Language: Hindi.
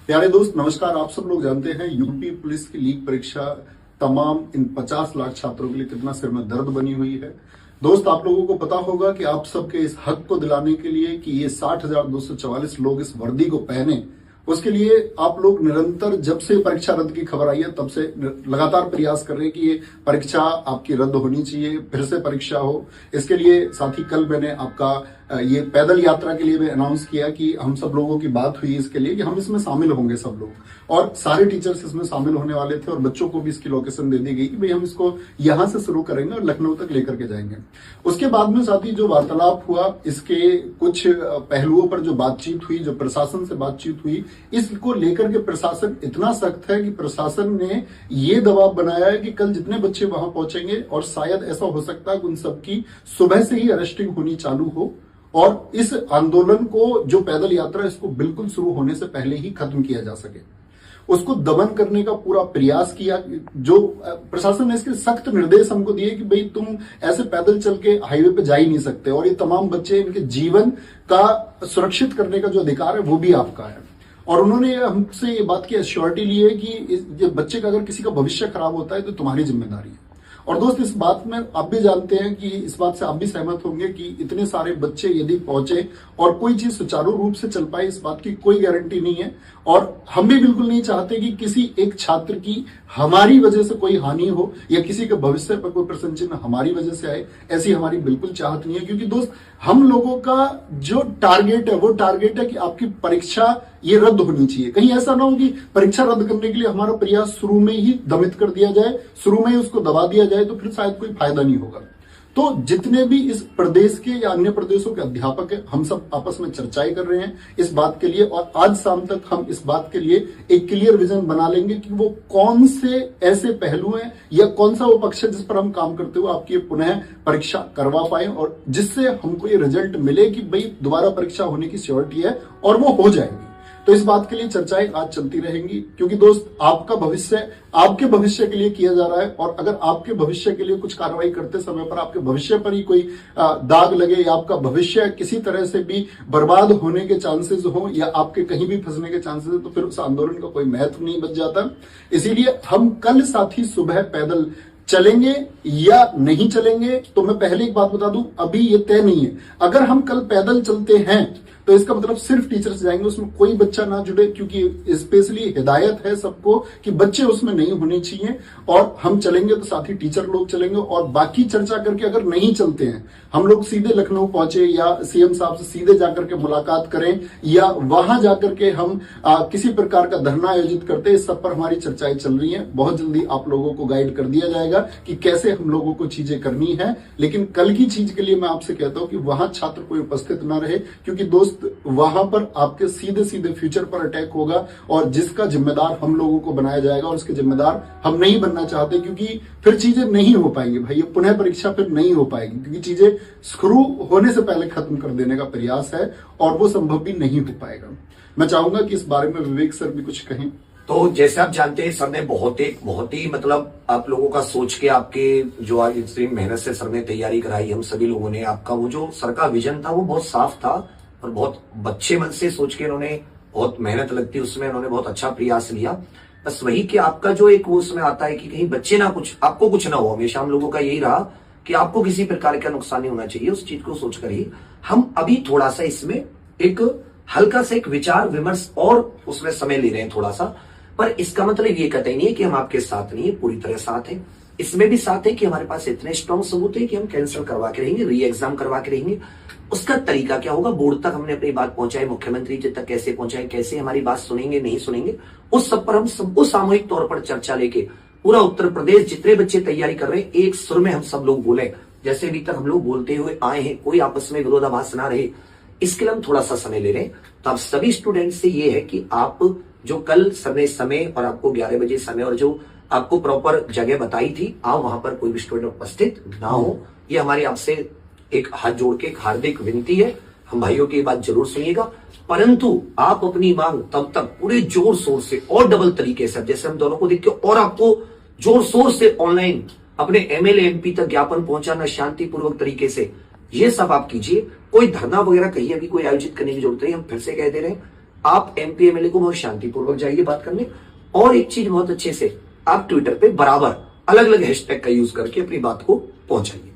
प्यारे दोस्त नमस्कार। आप सब लोग जानते हैं यूपी पुलिस की लीग परीक्षा तमाम इन 50 लाख छात्रों के लिए कितना सिर में दर्द बनी हुई है। दोस्त आप लोगों को पता होगा कि आप सबके इस हक को दिलाने के लिए कि ये 60,244 लोग इस वर्दी को पहने, उसके लिए आप लोग निरंतर जब से परीक्षा रद्द की खबर आई है तब से लगातार प्रयास कर रहे हैं कि ये परीक्षा आपकी रद्द होनी चाहिए, फिर से परीक्षा हो। इसके लिए साथ ही कल मैंने आपका ये पैदल यात्रा के लिए भी अनाउंस किया कि हम सब लोगों की बात हुई इसके लिए कि हम इसमें शामिल होंगे सब लोग, और सारे टीचर्स इसमें शामिल होने वाले थे और बच्चों को भी इसकी लोकेशन दे दी गई कि भाई हम इसको यहां से शुरू करेंगे और लखनऊ तक लेकर के जाएंगे। उसके बाद में साथ ही जो वार्तालाप हुआ, इसके कुछ पहलुओं पर जो बातचीत हुई, जो प्रशासन से बातचीत हुई, इसको लेकर के प्रशासन इतना सख्त है कि प्रशासन ने ये दबाव बनाया है कि कल जितने बच्चे वहां पहुंचेंगे और शायद ऐसा हो सकता है कि उन सबकी सुबह से ही अरेस्टिंग होनी चालू हो और इस आंदोलन को, जो पैदल यात्रा, इसको बिल्कुल शुरू होने से पहले ही खत्म किया जा सके। उसको दमन करने का पूरा प्रयास किया। जो प्रशासन ने इसके सख्त निर्देश हमको दिए कि भाई तुम ऐसे पैदल चल के हाईवे पे जा ही नहीं सकते, और ये तमाम बच्चे, इनके जीवन का सुरक्षित करने का जो अधिकार है वो भी आपका है। और उन्होंने हमसे ये बात की एश्योरिटी ली है कि बच्चे का अगर किसी का भविष्य खराब होता है तो तुम्हारी जिम्मेदारी है। और दोस्त इस बात में आप भी जानते हैं कि इस बात से आप भी सहमत होंगे कि इतने सारे बच्चे यदि पहुंचे और कोई चीज सुचारू रूप से चल पाए, इस बात की कोई गारंटी नहीं है। और हम भी बिल्कुल नहीं चाहते कि किसी एक छात्र की हमारी वजह से कोई हानि हो या किसी के भविष्य पर कोई प्रश्न चिन्ह हमारी वजह से आए, ऐसी हमारी बिल्कुल चाहत नहीं है। क्योंकि दोस्त हम लोगों का जो टारगेट है वो टारगेट है कि आपकी परीक्षा ये रद्द होनी चाहिए। कहीं ऐसा ना हो कि परीक्षा रद्द करने के लिए हमारा प्रयास शुरू में ही दमित कर दिया जाए, शुरू में ही उसको दबा दिया जाए, तो फिर शायद कोई फायदा नहीं होगा। तो जितने भी इस प्रदेश के या अन्य प्रदेशों के अध्यापक हैं, हम सब आपस में चर्चाएं कर रहे हैं इस बात के लिए, और आज शाम तक हम इस बात के लिए एक क्लियर विजन बना लेंगे कि वो कौन से ऐसे पहलू हैं या कौन सा वो पक्ष है जिस पर हम काम करते हुए आपकी पुनः परीक्षा करवा पाए और जिससे हमको ये रिजल्ट मिले कि भाई दोबारा परीक्षा होने की श्योरिटी है और वो हो जाएगी। तो इस बात के लिए चर्चाएं आज चलती रहेंगी, क्योंकि दोस्त आपका भविष्य आपके भविष्य के लिए किया जा रहा है, और अगर आपके भविष्य के लिए कुछ कार्रवाई करते समय पर आपके भविष्य पर ही कोई दाग लगे या आपका भविष्य किसी तरह से भी बर्बाद होने के चांसेस हो या आपके कहीं भी फंसने के चांसेस है, तो फिर उस आंदोलन का कोई महत्व नहीं बच जाता। इसीलिए हम कल साथी सुबह पैदल चलेंगे या नहीं चलेंगे, तो मैं पहले एक बात बता दूं, अभी ये तय नहीं है। अगर हम कल पैदल चलते हैं तो इसका मतलब सिर्फ टीचर्स जाएंगे, उसमें कोई बच्चा ना जुड़े, क्योंकि स्पेशली हिदायत है सबको कि बच्चे उसमें नहीं होने चाहिए। और हम चलेंगे तो साथ ही टीचर लोग चलेंगे, और बाकी चर्चा करके अगर नहीं चलते हैं, हम लोग सीधे लखनऊ पहुंचे या सीएम साहब से सीधे जाकर के मुलाकात करें या वहां जाकर के हम किसी प्रकार का धरना आयोजित करते हैं, इस सब पर हमारी चर्चाएं चल रही हैं। बहुत जल्दी आप लोगों को गाइड कर दिया जाएगा कि कैसे हम लोगों को चीजें करनी है। लेकिन कल की चीज के लिए मैं आपसे कहता हूं कि वहां छात्र कोई उपस्थित ना रहे, क्योंकि दोस्त वहां पर आपके सीधे सीधे फ्यूचर पर अटैक होगा और जिसका जिम्मेदार हम लोगों को बनाया जाएगा, और उसके जिम्मेदार हम नहीं बनना चाहते, क्योंकि फिर चीजें नहीं हो पाएंगी भाई, ये पुनः परीक्षा फिर नहीं हो पाएगी, क्योंकि चीजें शुरू होने से पहले खत्म कर देने का प्रयास है और वो संभव भी नहीं हो पाएगा। मैं चाहूंगा कि इस बारे में विवेक सर भी कुछ कहें। तो जैसे आप जानते हैं, सर ने बहुत ही मतलब आप लोगों का सोच के, आपके जो आज इतनी मेहनत से सर ने तैयारी कराई, हम सभी लोगों ने, आपका वो जो सर का विजन था वो बहुत साफ था और बहुत अच्छे मन से सोच के इन्होंने, बहुत मेहनत लगती उसमें, इन्होंने बहुत अच्छा प्रयास लिया। बस वही कि आपका जो एक उसमें आता है कि कहीं बच्चे ना कुछ, आपको कुछ ना हो, हमेशा हम लोगों का यही रहा कि आपको किसी प्रकार का नुकसान नहीं होना चाहिए। उस चीज को सोचकर ही हम अभी थोड़ा सा इसमें एक हल्का सा एक विचार विमर्श और उसमें समय ले रहे हैं थोड़ा सा। पर इसका मतलब ये कतई नहीं है कि हम आपके साथ नहीं है, पूरी तरह साथ हैं। इसमें भी साथ है कि हमारे पास इतने स्ट्रॉन्ग सबूत है कि हम कैंसिल करवा के रहेंगे, री एग्जाम करवा के रहेंगे। उसका तरीका क्या होगा, बोर्ड तक हमने अपनी बात पहुंचाई, मुख्यमंत्री जी तक कैसे पहुंचाए, कैसे हमारी बात सुनेंगे नहीं सुनेंगे, उस सब पर हम सबको सामूहिक तौर पर चर्चा लेके पूरा उत्तर प्रदेश जितने बच्चे तैयारी कर रहे हैं, एक सुर में हम सब लोग बोले, जैसे अभी तक हम लोग बोलते हुए आए हैं, कोई आपस में विरोधाभास ना रहे, इसके लिए हम थोड़ा सा समय ले रहे हैं। तो आप सभी स्टूडेंट से ये है कि आप जो कल सर ने समय और आपको 11 बजे समय और जो आपको प्रॉपर जगह बताई थी, आप वहां पर कोई भी स्टूडेंट उपस्थित ना हो, ये हमारी आपसे एक हाथ जोड़ के एक हार्दिक विनती है। हम भाइयों की बात जरूर सुनिएगा, परंतु आप अपनी मांग तब तक पूरे जोर शोर से और डबल तरीके से, जैसे हम दोनों को देख के, और आपको जोर शोर से ऑनलाइन अपने एमएलए एमपी तक ज्ञापन पहुंचाना शांतिपूर्वक तरीके से, ये सब आप कीजिए। कोई धरना वगैरह कहीं अभी कोई आयोजित करने की जरूरत नहीं, हम फिर से कह दे रहे हैं, आप एमपी एमएलए को बहुत शांतिपूर्वक जाइए बात करने। और एक चीज बहुत अच्छे से आप ट्विटर पे बराबर अलग अलग हैशटैग का यूज करके अपनी बात को पहुंचाइए।